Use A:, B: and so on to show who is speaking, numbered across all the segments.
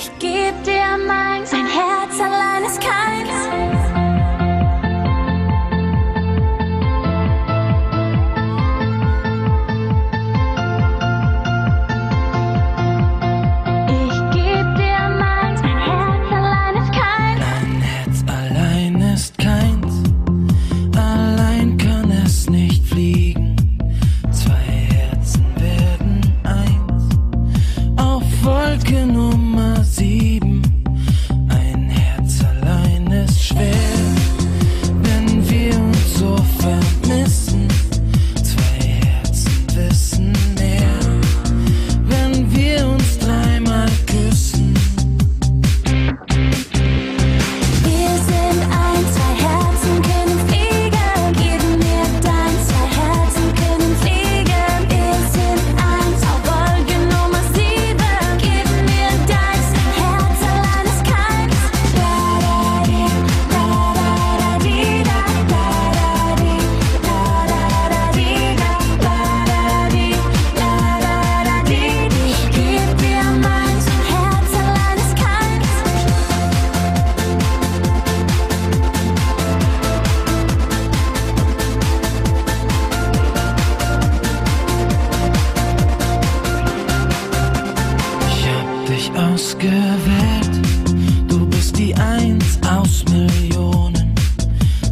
A: Ich geb dir meins, ein Herz allein ist keins. Ich geb dir meins, ein Herz allein ist keins.
B: Ein Herz allein ist keins, allein kann es nicht fliegen. Zwei Herzen werden eins, auf Wolke Nummer 7. Ein Herz allein ist schwer, wenn wir uns so vermissen. Zwei Herzen wissen mehr, wenn wir uns dreimal küssen.
A: Wir sind eins, zwei Herzen können fliegen. Gib mir dein, zwei Herzen können fliegen. Wir sind eins, auf Wolke Nummer 7. Gib mir deins, ein Herz allein ist keins. Da-da-di, da-da-da-di, da-da-da-di, da-da-da-di, da-da-da-di, da-da-da-di. Ich geb dir meins, ein Herz allein ist keins.
B: Ich hab dich ausgewählt, du bist die Eins aus Millionen.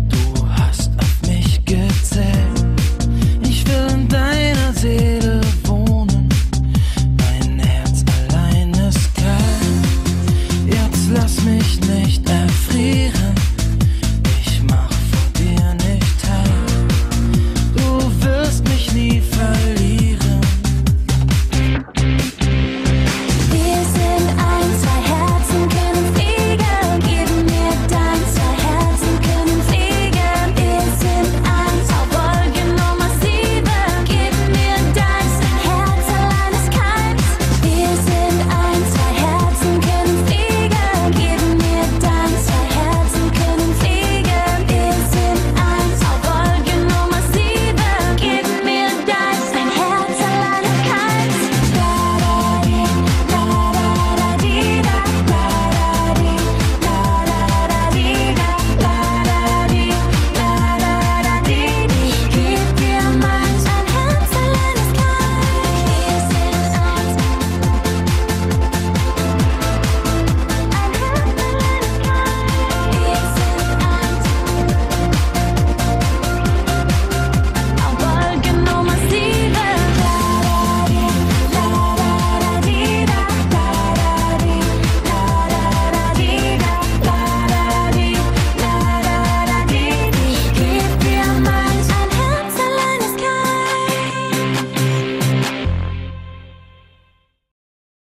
B: Du hast auf mich gezählt, ich will in deiner Seele wohnen. Mein Herz allein ist kalt, jetzt lass mich nicht erfrieren.